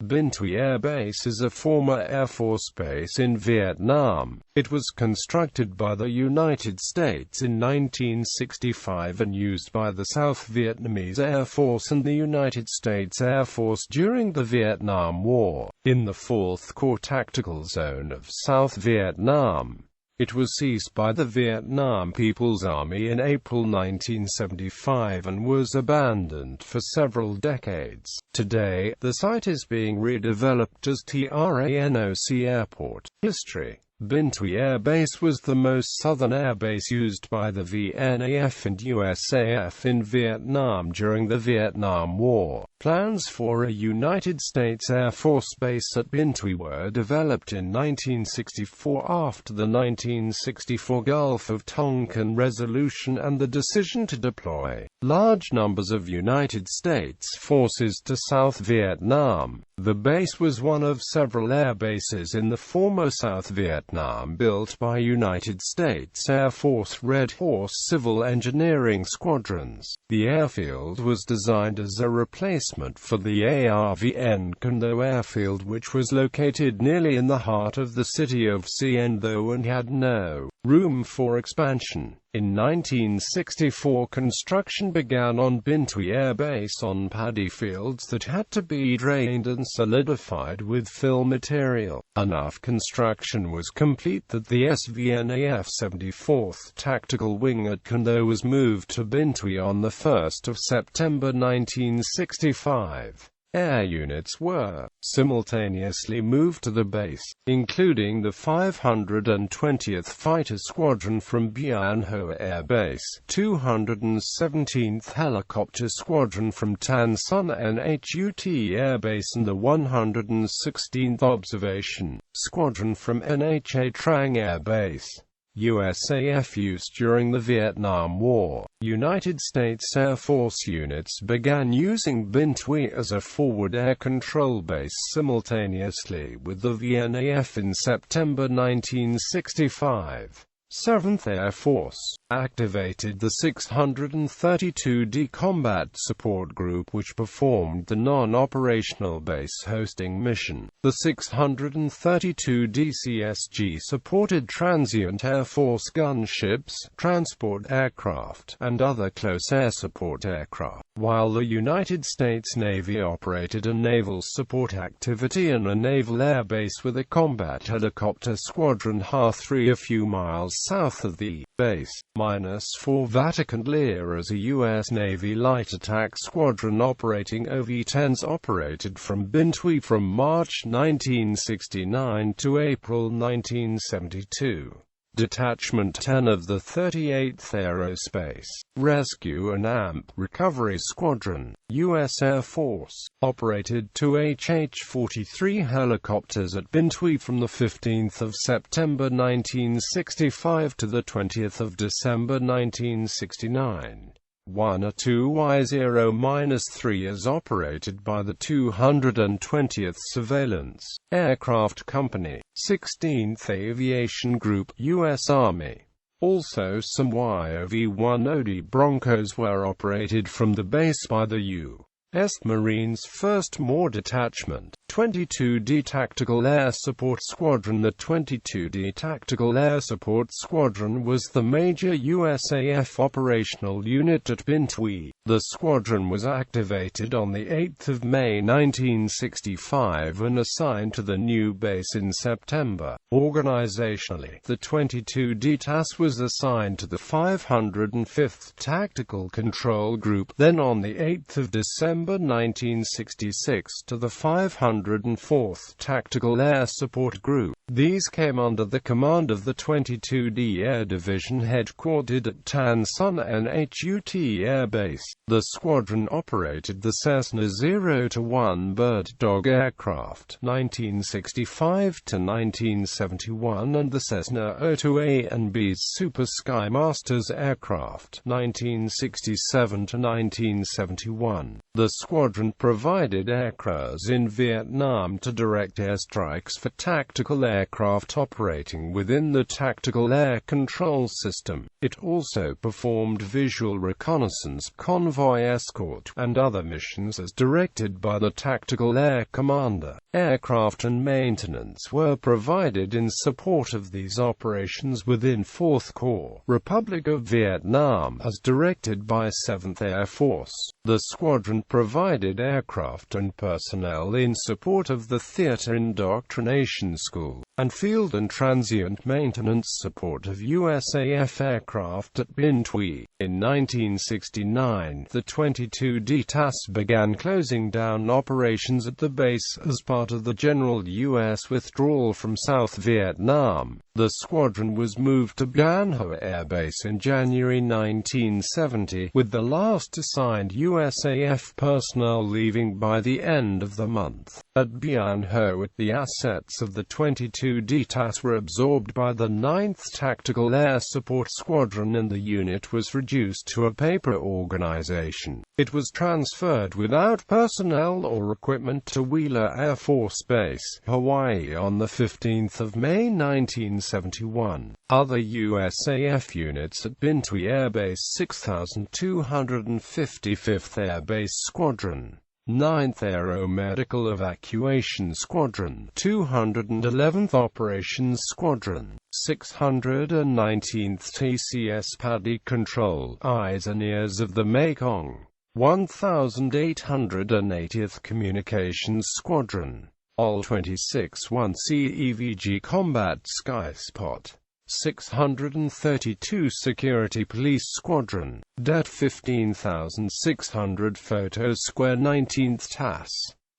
Binh Thuy Air Base is a former Air Force base in Vietnam. It was constructed by the United States in 1965 and used by the South Vietnamese Air Force and the United States Air Force during the Vietnam War, in the 4th Corps Tactical Zone of South Vietnam. It was seized by the Vietnam People's Army in April 1975 and was abandoned for several decades. Today, the site is being redeveloped as Trà Nóc Airport. History: Binh Thuy Air Base was the most southern airbase used by the VNAF and USAF in Vietnam during the Vietnam War. Plans for a United States Air Force base at Binh Thuy were developed in 1964 after the 1964 Gulf of Tonkin resolution and the decision to deploy large numbers of United States forces to South Vietnam. The base was one of several air bases in the former South Vietnam built by United States Air Force Red Horse civil engineering squadrons. The airfield was designed as a replacement for the ARVN Can Tho airfield, which was located nearly in the heart of the city of Can Tho and had no room for expansion. In 1964, construction began on Binh Thuy Air Base on paddy fields that had to be drained and solidified with fill material. Enough construction was complete that the SVNAF 74th Tactical Wing at Can Tho was moved to Binh Thuy on the 1st of September 1965. Air units were simultaneously moved to the base, including the 520th Fighter Squadron from Bien Hoa Air Base, 217th Helicopter Squadron from Tan Son Nhut Air Base and the 116th Observation Squadron from Nha Trang Air Base. USAF use during the Vietnam War. United States Air Force units began using Binh Thuy as a forward air control base simultaneously with the VNAF in September 1965. 7th Air Force activated the 632d Combat Support Group, which performed the non-operational base hosting mission. The 632d CSG supported transient Air Force gunships, transport aircraft, and other close air support aircraft, while the United States Navy operated a naval support activity and a naval air base with a combat helicopter squadron HA-3 a few miles south of the base. -4 Vatican Lear as a U.S. Navy light attack squadron operating OV-10s operated from Binh Thuy from March 1969 to April 1972. Detachment 10 of the 38th Aerospace Rescue and AMP Recovery Squadron, U.S. Air Force, operated two HH-43 helicopters at Binh Thuy from the 15th of September 1965 to the 20th of December 1969. One A2Y0-3 is operated by the 220th Surveillance Aircraft Company, 16th Aviation Group, U.S. Army. Also some YOV-1OD Broncos were operated from the base by the U.S. Marines 1st MORE Detachment, 22d Tactical Air Support Squadron. The 22d Tactical Air Support Squadron was the major USAF operational unit at Binh Thuy. The squadron was activated on 8 May 1965 and assigned to the new base in September. Organizationally, the 22d TAS was assigned to the 505th Tactical Control Group, then on 8 December 1966 to the 504th Tactical Air Support Group. These came under the command of the 22d Air Division headquartered at Tan Son Nhut Air Base. The squadron operated the Cessna 0-1 Bird Dog aircraft 1965 to 1971 and the Cessna 02A and B's Super Skymasters aircraft 1967 to 1971. The squadron provided aircrews in Vietnam to direct airstrikes for tactical air aircraft operating within the Tactical Air Control System. It also performed visual reconnaissance, convoy escort, and other missions as directed by the Tactical Air Commander. Aircraft and maintenance were provided in support of these operations within 4th Corps, Republic of Vietnam, as directed by 7th Air Force. The squadron provided aircraft and personnel in support of the Theater Indoctrination School, and field and transient maintenance support of USAF aircraft at Binh Thuy. In 1969, the 22D TAS began closing down operations at the base as part of the general U.S. withdrawal from South Vietnam. The squadron was moved to Binh Thuy Air Base in January 1970, with the last assigned USAF personnel leaving by the end of the month. At Binh Thuy, the assets of the 22D TAS were absorbed by the 9th Tactical Air Support Squadron and the unit was reduced to a paper organization. It was transferred without personnel or equipment to Wheeler Air Force Base, Hawaii on 15 May 1971. Other USAF units at Binh Thuy Air Base: 6255th Air Base Squadron, 9th Aeromedical Evacuation Squadron, 211th Operations Squadron, 619th TCS Paddy Control, Eyes and Ears of the Mekong, 1880th Communications Squadron, OL-26 1C EVG Combat Sky Spot, 632 Security Police Squadron, Det 15600 Photo Square 19th TAS,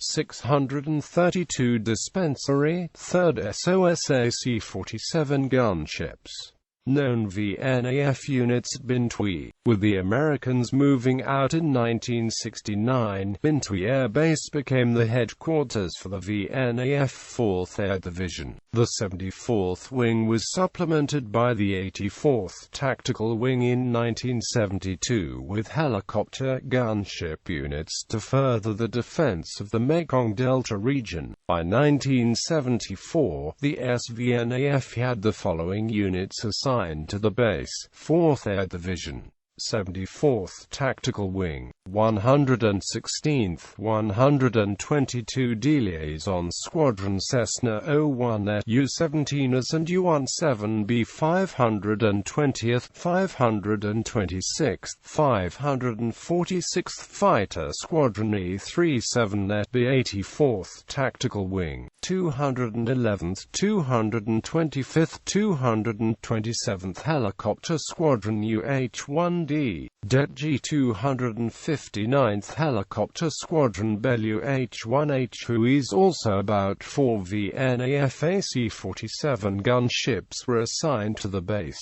632 Dispensary, 3rd SOSA C-47 Gunships. Known VNAF units at Binh Thuy. With the Americans moving out in 1969, Binh Thuy Air Base became the headquarters for the VNAF 4th Air Division. The 74th Wing was supplemented by the 84th Tactical Wing in 1972 with helicopter gunship units to further the defense of the Mekong Delta region. By 1974, the SVNAF had the following units assigned to the base: 4th Air Division, 74th Tactical Wing, 116th 122d Liaison Squadron Cessna 01 U-17s and U-17B 520th 526th 546th Fighter Squadron E-37 B 84th Tactical Wing, 211th 225th 227th Helicopter Squadron UH-1D, Det G-259th Helicopter Squadron Bellew H-1H, who is also about 4 VNAF AC-47 gunships were assigned to the base.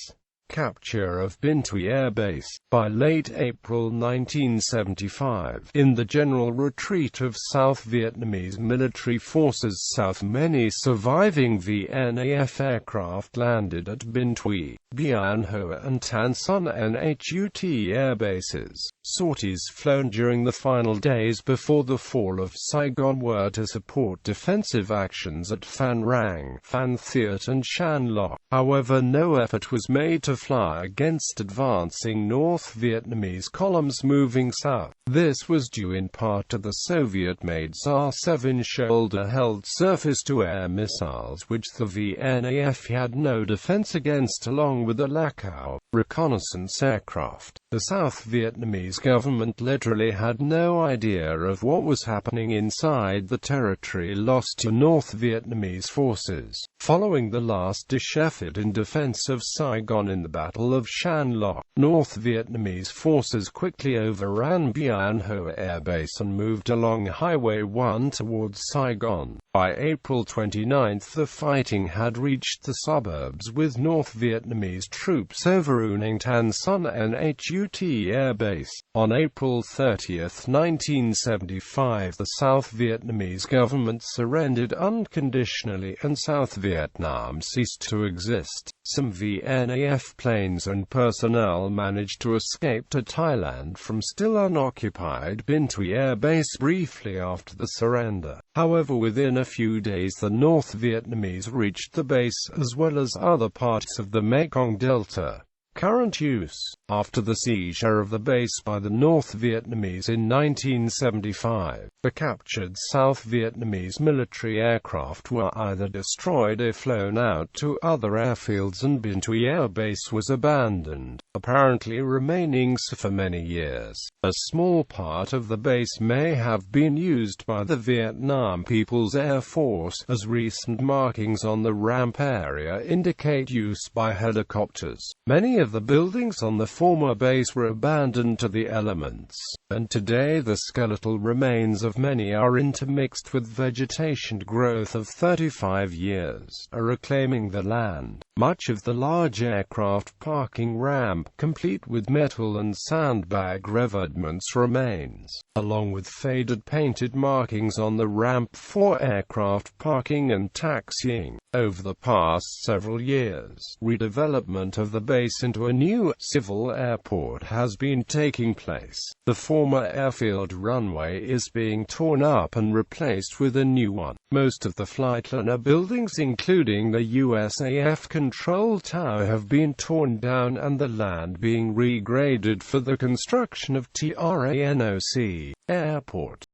Capture of Binh Thuy Air Base. By late April 1975, in the general retreat of South Vietnamese military forces south, many surviving VNAF aircraft landed at Binh Thuy, Bien Hoa and Tan Son Nhut air bases. Sorties flown during the final days before the fall of Saigon were to support defensive actions at Phan Rang, Phan Thiet and Shan Loc. However, no effort was made to fly against advancing North Vietnamese columns moving south. This was due in part to the Soviet-made ZAR-7 shoulder-held surface-to-air missiles which the VNAF had no defense against, along with the lack of reconnaissance aircraft. The South Vietnamese government literally had no idea of what was happening inside the territory lost to North Vietnamese forces. Following the last-ditch effort in defense of Saigon in the Battle of Shan Loc, North Vietnamese forces quickly overran Bien Hoa Air Base and moved along Highway 1 towards Saigon. By April 29, the fighting had reached the suburbs, with North Vietnamese troops overrunning Tan Son Nhut Air Base. On April 30, 1975, the South Vietnamese government surrendered unconditionally, and South Vietnam ceased to exist. Some VNAF planes and personnel managed to escape to Thailand from still unoccupied Binh Thuy Air Base briefly after the surrender. However, within a few days the North Vietnamese reached the base, as well as other parts of the Mekong Delta. Current use. After the seizure of the base by the North Vietnamese in 1975, the captured South Vietnamese military aircraft were either destroyed or flown out to other airfields, and Binh Thuy Air Base was abandoned, apparently remaining so for many years. A small part of the base may have been used by the Vietnam People's Air Force, as recent markings on the ramp area indicate use by helicopters. Many of the buildings on the former base were abandoned to the elements, and today the skeletal remains of many are intermixed with vegetation growth of 35 years, reclaiming the land. Much of the large aircraft parking ramp, complete with metal and sandbag revêtements, remains, along with faded painted markings on the ramp for aircraft parking and taxiing. Over the past several years, redevelopment of the base into a new civil airport has been taking place. The former airfield runway is being torn up and replaced with a new one. Most of the flightliner buildings, including the USAF control tower, have been torn down and the land being regraded for the construction of Trà Nóc Airport.